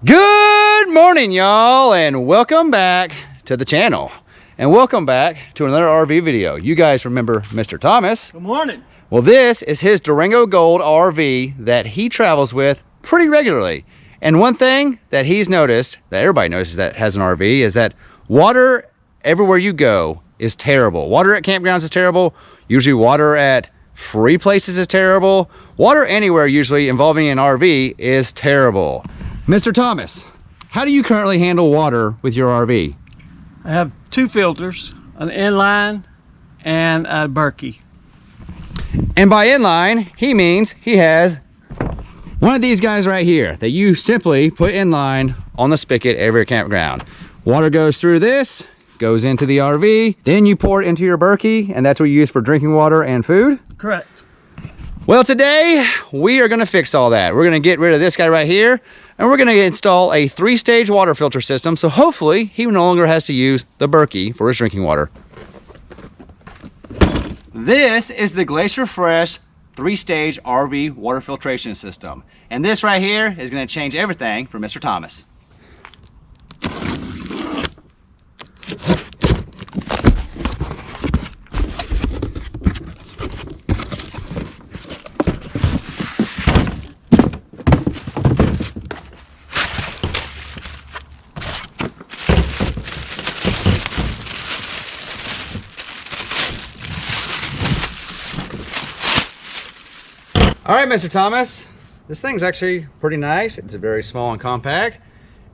Good morning, y'all, and welcome back to the channel, and welcome back to another RV video. You guys remember Mr. Thomas? Good morning. Well, this is his Durango Gold RV that he travels with pretty regularly. And one thing that he's noticed, that everybody notices that has an RV, is that water everywhere you go is terrible. Water at campgrounds is terrible. Usually water at free places is terrible. Water anywhere usually involving an RV is terrible. Mr. Thomas, how do you currently handle water with your RV? I have two filters, an inline and a berkey. And by inline, he means he has one of these guys right here that you simply put inline on the spigot every campground. Water goes through this, goes into the RV, then you pour it into your berkey, and that's what you use for drinking water and food? Correct. Well, today we are gonna fix all that. We're gonna get rid of this guy right here, and we're gonna install a 3-stage water filter system, so hopefully he no longer has to use the berkey for his drinking water. This is the Glacier Fresh 3-stage RV water filtration system. And this right here is gonna change everything for Mr. Thomas. All right, Mr. Thomas, this thing's actually pretty nice. It's very small and compact,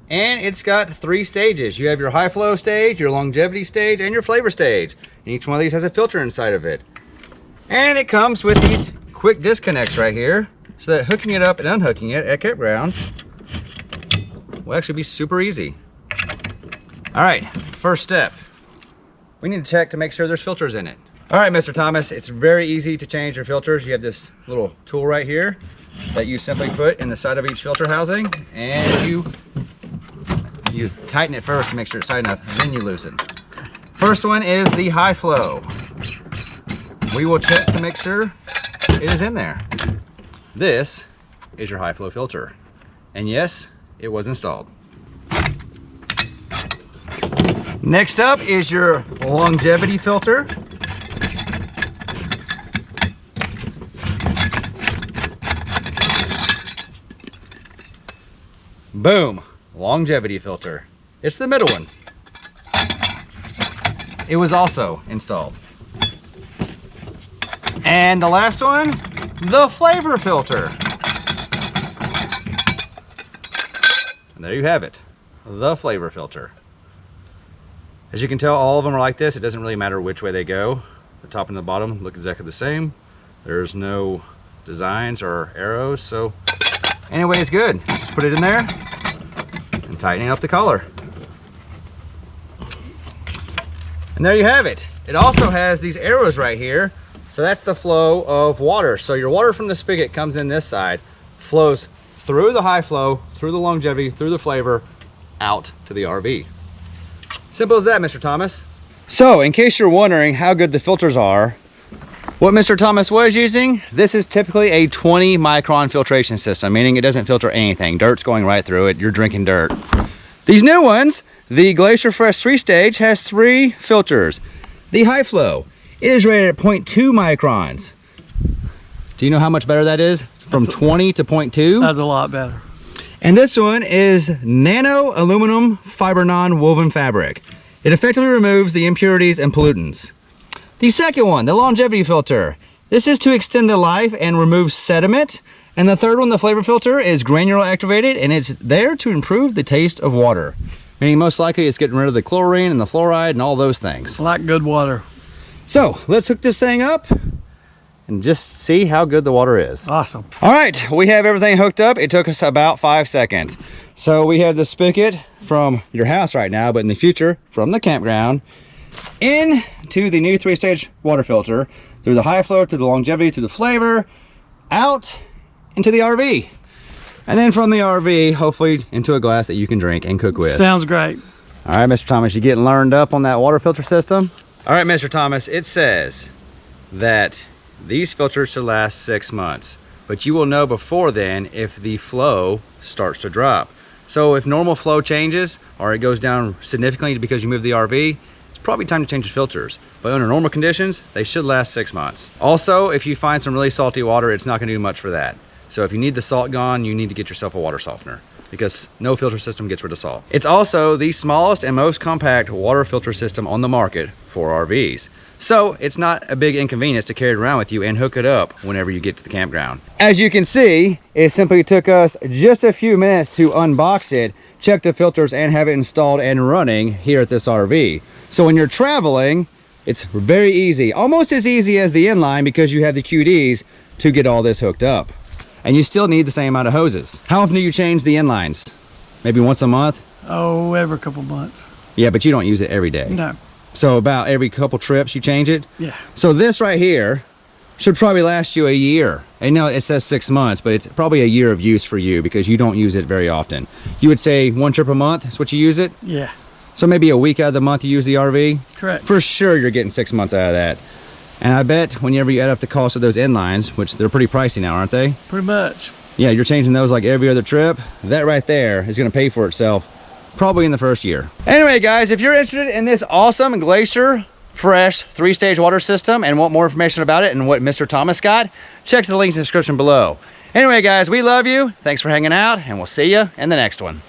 and it's got 3 stages. You have your high flow stage, your longevity stage, and your flavor stage. And each one of these has a filter inside of it. And it comes with these quick disconnects right here, so that hooking it up and unhooking it at campgrounds will actually be super easy. All right, first step. We need to check to make sure there's filters in it. All right, Mr. Thomas, it's very easy to change your filters. You have this little tool right here that you simply put in the side of each filter housing, and you tighten it first to make sure it's tight enough, and then you loosen. First one is the high flow. We will check to make sure it is in there. This is your high flow filter. And yes, it was installed. Next up is your longevity filter. Boom, longevity filter. It's the middle one. It was also installed. And the last one, the flavor filter. And there you have it, the flavor filter. As you can tell, all of them are like this. It doesn't really matter which way they go. The top and the bottom look exactly the same. There's no designs or arrows, so anyway, it's good. Just put it in there and tightening up the collar. And there you have it. It also has these arrows right here. So that's the flow of water. So your water from the spigot comes in this side, flows through the high flow, through the longevity, through the flavor, out to the RV. Simple as that, Mr. Thomas. So in case you're wondering how good the filters are, what Mr. Thomas was using, this is typically a 20 micron filtration system, meaning it doesn't filter anything. Dirt's going right through it. You're drinking dirt. These new ones, the Glacier Fresh 3-stage has 3 filters. The high flow, it is rated at 0.2 microns. Do you know how much better that is? From 20 to 0.2? That's a lot better. And this one is nano aluminum fiber non-woven fabric. It effectively removes the impurities and pollutants. The second one, the longevity filter. This is to extend the life and remove sediment. And the third one, the flavor filter, is granule activated, and it's there to improve the taste of water. Meaning most likely it's getting rid of the chlorine and the fluoride and all those things. I like good water. So let's hook this thing up and just see how good the water is. Awesome. All right, we have everything hooked up. It took us about 5 seconds. So we have the spigot from your house right now, but in the future, from the campground, into the new 3-stage water filter, through the high flow, through the longevity, through the flavor, out into the RV. And then from the RV, hopefully into a glass that you can drink and cook with. Sounds great. All right, Mr. Thomas, you getting learned up on that water filter system? All right, Mr. Thomas, it says that these filters should last 6 months, but you will know before then if the flow starts to drop. So if normal flow changes or it goes down significantly because you move the RV, it's probably time to change the filters. But under normal conditions, they should last 6 months. Also, if you find some really salty water, it's not gonna do much for that. So if you need the salt gone, you need to get yourself a water softener, because no filter system gets rid of salt. It's also the smallest and most compact water filter system on the market for RVs. So it's not a big inconvenience to carry it around with you and hook it up whenever you get to the campground. As you can see, it simply took us just a few minutes to unbox it, check the filters, and have it installed and running here at this RV. So when you're traveling, it's very easy, almost as easy as the inline, because you have the QDs to get all this hooked up. And you still need the same amount of hoses. How often do you change the inlines? Maybe once a month? Oh, every couple months. Yeah, but you don't use it every day. No. So about every couple trips you change it? Yeah. So this right here should probably last you a year. I know it says 6 months, but it's probably a year of use for you because you don't use it very often. You would say 1 trip a month is what you use it? Yeah. So maybe a week out of the month you use the RV? Correct. For sure you're getting 6 months out of that. And I bet whenever you add up the cost of those inlines, which they're pretty pricey now, aren't they? Pretty much. Yeah, you're changing those like every other trip. That right there is gonna pay for itself probably in the first year. Anyway, guys, if you're interested in this awesome Glacier Fresh 3-stage water system and want more information about it and what Mr. Thomas got, check the link in the description below. Anyway, guys, we love you. Thanks for hanging out, and we'll see you in the next one.